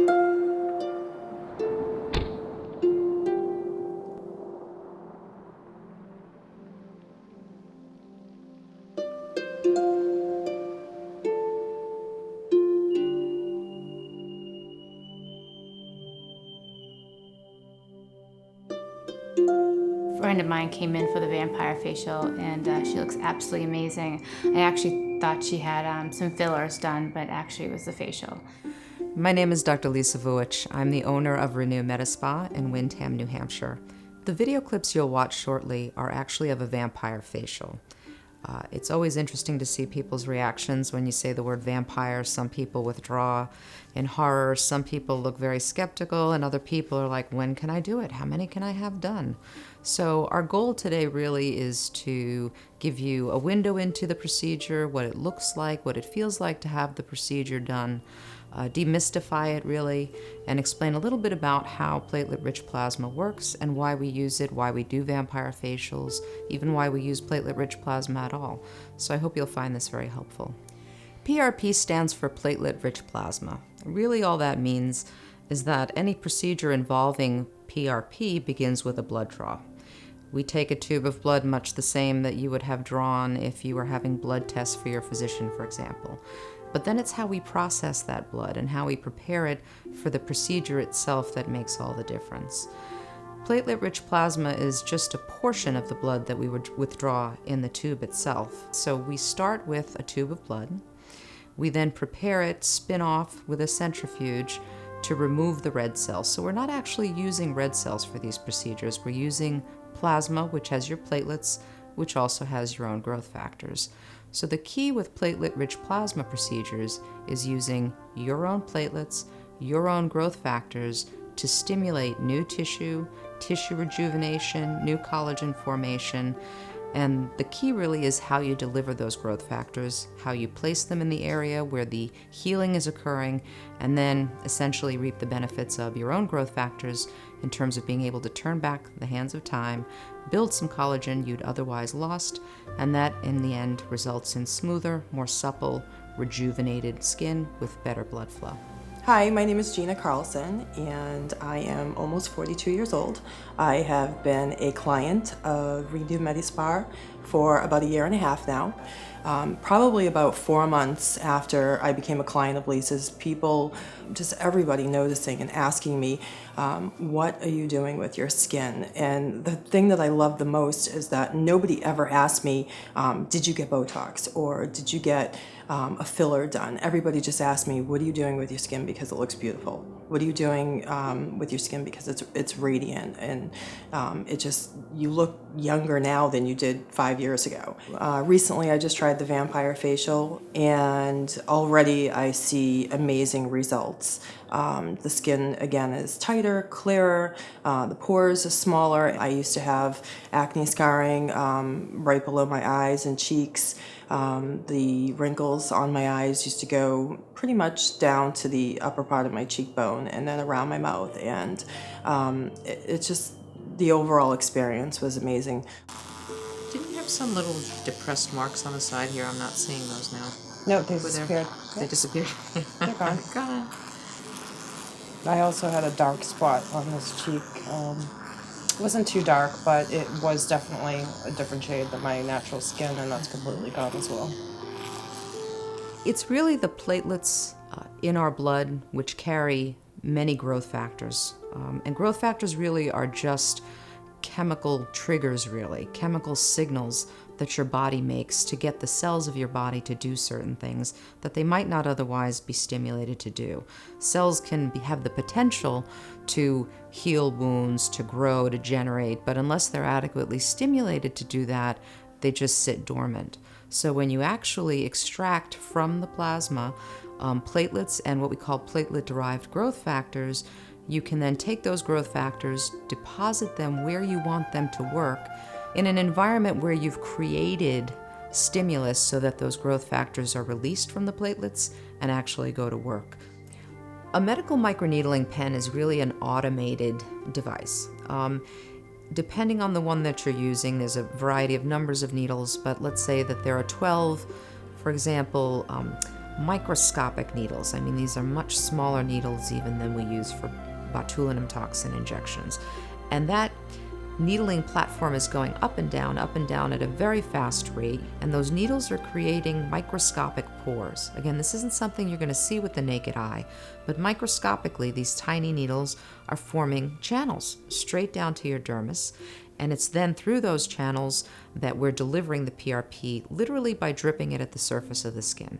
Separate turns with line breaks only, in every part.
A friend of mine came in for the vampire facial, and she looks absolutely amazing. I actually thought she had some fillers done, but actually it was the facial.
My name is Dr. Lisa Vuich. I'm the owner of Renew Medispa in Windham, New Hampshire. The video clips you'll watch shortly are actually of a vampire facial. It's always interesting to see people's reactions when you say the word vampire. Some people withdraw in horror, some people look very skeptical, and other people are like, when can I do it? How many can I have done? So our goal today really is to give you a window into the procedure, what it looks like, what it feels like to have the procedure done, demystify it really, and explain a little bit about how platelet-rich plasma works and why we use it, why we do vampire facials, even why we use platelet-rich plasma at all. So I hope you'll find this very helpful. PRP stands for platelet-rich plasma. Really all that means is that any procedure involving PRP begins with a blood draw. We take a tube of blood much the same that you would have drawn if you were having blood tests for your physician, for example. But then it's how we process that blood and how we prepare it for the procedure itself that makes all the difference. Platelet-rich plasma is just a portion of the blood that we would withdraw in the tube itself. So we start with a tube of blood. We then prepare it, spin off with a centrifuge to remove the red cells. So we're not actually using red cells for these procedures. We're using plasma, which has your platelets, which also has your own growth factors. So the key with platelet-rich plasma procedures is using your own platelets, your own growth factors to stimulate new tissue, tissue rejuvenation, new collagen formation. And the key really is how you deliver those growth factors, how you place them in the area where the healing is occurring, and then essentially reap the benefits of your own growth factors in terms of being able to turn back the hands of time, build some collagen you'd otherwise lost, and that in the end results in smoother, more supple, rejuvenated skin with better blood flow.
Hi, my name is Gina Carlson, and I am almost 42 years old. I have been a client of Renew Medispa for about 1.5 years now. Probably about 4 months after I became a client of Lisa's, people, just everybody noticing and asking me, what are you doing with your skin? And the thing that I love the most is that nobody ever asked me, did you get Botox or did you get a filler done? Everybody just asked me, what are you doing with your skin because it looks beautiful? What are you doing with your skin because it's radiant, and you look younger now than you did 5 years ago. Recently I just tried the vampire facial, and already I see amazing results. The skin again is tighter, clearer, the pores are smaller. I used to have acne scarring right below my eyes and cheeks. The wrinkles on my eyes used to go pretty much down to the upper part of my cheekbone and then around my mouth, and it's just, the overall experience was amazing.
Didn't you have some little depressed marks on the side here? I'm not seeing those now.
No, they disappeared.
They disappeared.
They're gone.
God.
I also had a dark spot on this cheek. It wasn't too dark, but it was definitely a different shade than my natural skin, and that's completely gone as well.
It's really the platelets in our blood which carry many growth factors. And growth factors really are just chemical triggers, really, chemical signals that your body makes to get the cells of your body to do certain things that they might not otherwise be stimulated to do. Cells can have the potential to heal wounds, to grow, to generate, but unless they're adequately stimulated to do that, they just sit dormant. So when you actually extract from the plasma platelets and what we call platelet-derived growth factors, you can then take those growth factors, deposit them where you want them to work, in an environment where you've created stimulus so that those growth factors are released from the platelets and actually go to work. A medical microneedling pen is really an automated device. Depending on the one that you're using, there's a variety of numbers of needles, but let's say that there are 12, for example, microscopic needles. I mean, these are much smaller needles even than we use for botulinum toxin injections. And that needling platform is going up and down at a very fast rate, and those needles are creating microscopic pores. Again, this isn't something you're going to see with the naked eye, but microscopically, these tiny needles are forming channels straight down to your dermis, and it's then through those channels that we're delivering the PRP, literally by dripping it at the surface of the skin.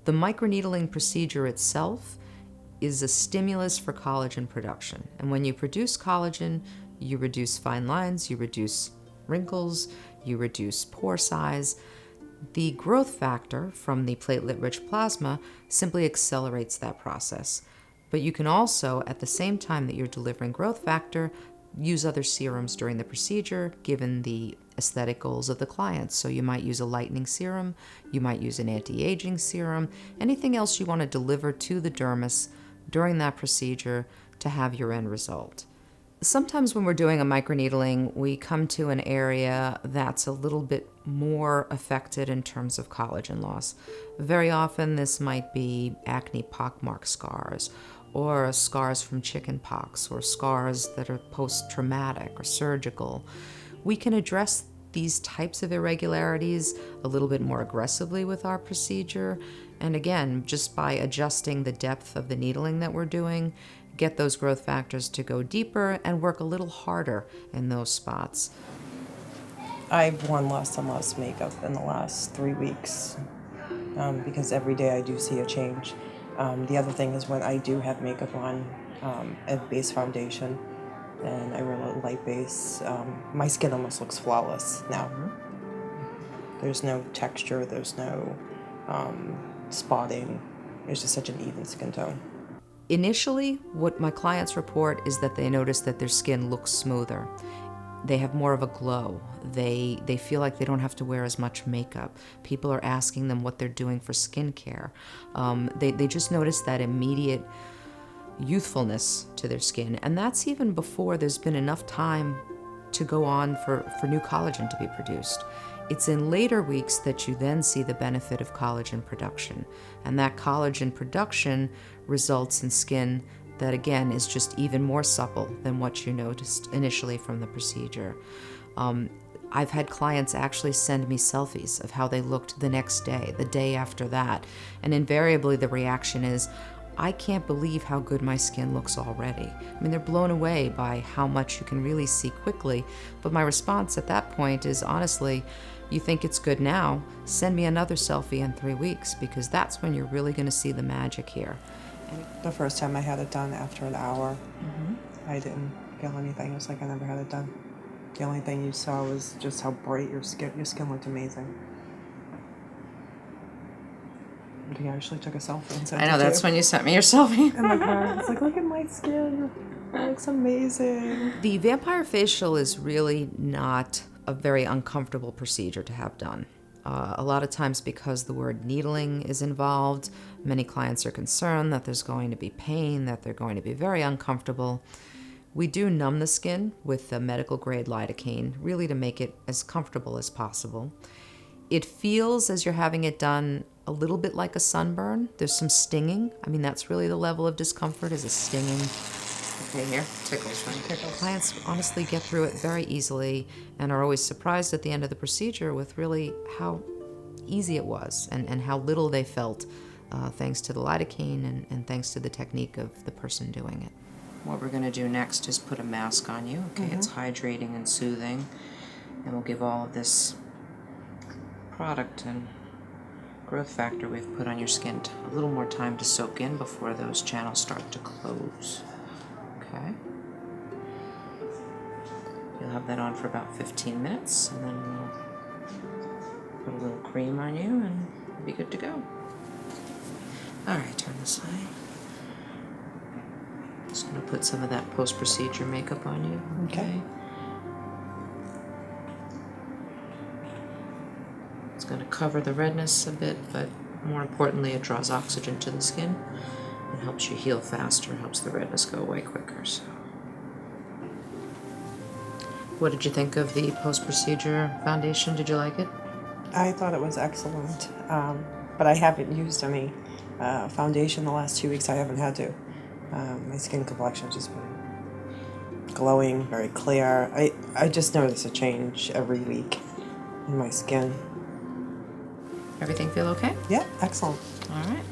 The microneedling procedure itself is a stimulus for collagen production, and when you produce collagen, you reduce fine lines, you reduce wrinkles, you reduce pore size. The growth factor from the platelet-rich plasma simply accelerates that process. But you can also, at the same time that you're delivering growth factor, use other serums during the procedure, given the aesthetic goals of the client. So you might use a lightening serum, you might use an anti-aging serum, anything else you want to deliver to the dermis during that procedure to have your end result. Sometimes when we're doing a microneedling, we come to an area that's a little bit more affected in terms of collagen loss. Very often this might be acne pockmark scars, or scars from chickenpox, or scars that are post-traumatic or surgical. We can address these types of irregularities a little bit more aggressively with our procedure, and again, just by adjusting the depth of the needling that we're doing, get those growth factors to go deeper and work a little harder in those spots.
I've worn less and less makeup in the last 3 weeks because every day I do see a change. The other thing is when I do have makeup on, a base foundation, and I wear a light base, my skin almost looks flawless now. There's no texture, there's no spotting. It's just such an even skin tone.
Initially, what my clients report is that they notice that their skin looks smoother. They have more of a glow. They feel like they don't have to wear as much makeup. People are asking them what they're doing for skincare. They just notice that immediate youthfulness to their skin, and that's even before there's been enough time to go on for new collagen to be produced. It's in later weeks that you then see the benefit of collagen production, and that collagen production results in skin that again is just even more supple than what you noticed initially from the procedure. I've had clients actually send me selfies of how they looked the next day, the day after that, and invariably the reaction is, I can't believe how good my skin looks already. I mean, they're blown away by how much you can really see quickly, but my response at that point is, honestly, you think it's good now, send me another selfie in 3 weeks, because that's when you're really going to see the magic here.
The first time I had it done, after an hour, I didn't feel anything. It was like I never had it done. The only thing you saw was just how bright your skin looked amazing. I actually took a selfie and sent it
I know,
to
that's
you.
when you sent me your selfie.
In my car. It's like, look at my skin. It looks amazing.
The vampire facial is really not a very uncomfortable procedure to have done. A lot of times because the word needling is involved, many clients are concerned that there's going to be pain, that they're going to be very uncomfortable. We do numb the skin with the medical grade lidocaine, really to make it as comfortable as possible. It feels, as you're having it done, a little bit like a sunburn. There's some stinging. I mean, that's really the level of discomfort, is a stinging. Okay, here, tickles, right? Tickles. Clients honestly get through it very easily and are always surprised at the end of the procedure with really how easy it was and how little they felt thanks to the lidocaine and thanks to the technique of the person doing it. What we're going to do next is put a mask on you. Okay, it's hydrating and soothing, and we'll give all of this product and growth factor we've put on your skin a little more time to soak in before those channels start to close. Okay. You'll have that on for about 15 minutes, and then we'll put a little cream on you and you'll be good to go. Alright, turn this side. Just going to put some of that post-procedure makeup on you.
Okay.
It's going to cover the redness a bit, but more importantly, it draws oxygen to the skin and helps you heal faster, helps the redness go away quicker. So, what did you think of the post-procedure foundation? Did you like it?
I thought it was excellent, but I haven't used any foundation the last 2 weeks. I haven't had to. My skin complexion has just been glowing, very clear. I just notice a change every week in my skin.
Everything feel okay?
Yeah, excellent.
All right.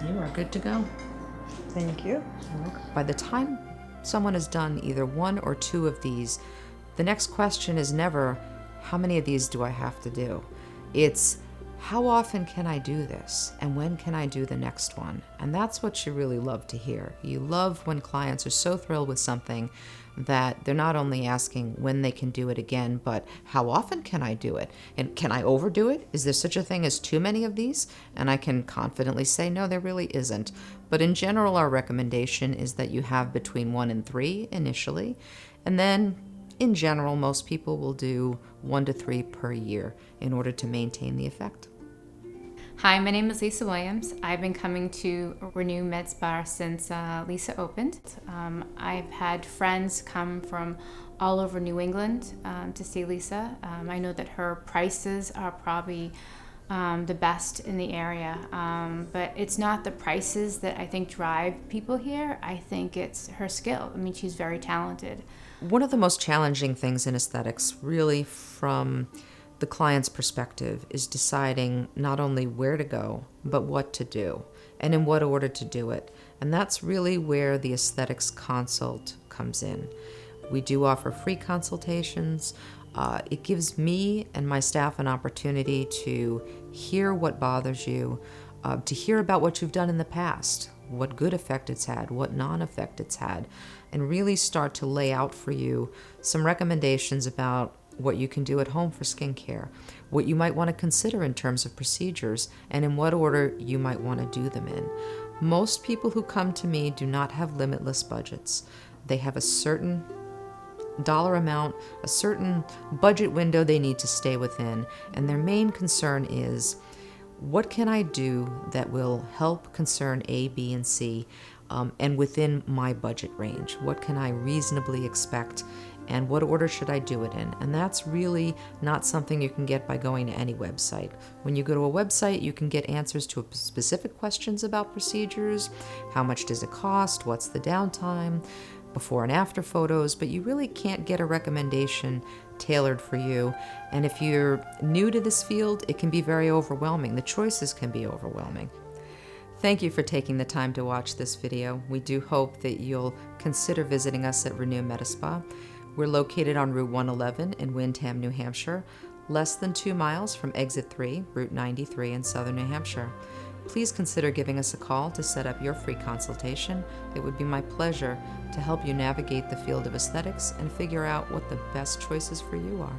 You are good to go.
Thank you.
By the time someone has done either one or two of these, the next question is never, how many of these do I have to do? It's, how often can I do this? And when can I do the next one? And that's what you really love to hear. You love when clients are so thrilled with something that they're not only asking when they can do it again, but how often can I do it? And can I overdo it? Is there such a thing as too many of these? And I can confidently say, no, there really isn't. But in general, our recommendation is that you have between 1 and 3 initially. And then in general, most people will do 1 to 3 per year in order to maintain the effect.
Hi, my name is Lisa Williams. I've been coming to Renew Med Spa since Lisa opened. I've had friends come from all over New England to see Lisa. I know that her prices are probably the best in the area, but it's not the prices that I think drive people here. I think it's her skill. I mean, she's very talented.
One of the most challenging things in aesthetics, really from the client's perspective, is deciding not only where to go, but what to do, and in what order to do it. And that's really where the aesthetics consult comes in. We do offer free consultations. It gives me and my staff an opportunity to hear what bothers you, to hear about what you've done in the past, what good effect it's had, what non-effect it's had, and really start to lay out for you some recommendations about what you can do at home for skincare, what you might want to consider in terms of procedures, and in what order you might want to do them in. Most people who come to me do not have limitless budgets. They have a certain dollar amount, a certain budget window they need to stay within, and their main concern is, what can I do that will help concern A, B, and C, and within my budget range? What can I reasonably expect, and what order should I do it in? And that's really not something you can get by going to any website. When you go to a website, you can get answers to specific questions about procedures. How much does it cost? What's the downtime? Before and after photos, but you really can't get a recommendation tailored for you. And if you're new to this field, it can be very overwhelming. The choices can be overwhelming. Thank you for taking the time to watch this video. We do hope that you'll consider visiting us at Renew Medispa. We're located on Route 111 in Windham, New Hampshire, less than 2 miles from Exit 3, Route 93 in southern New Hampshire. Please consider giving us a call to set up your free consultation. It would be my pleasure to help you navigate the field of aesthetics and figure out what the best choices for you are.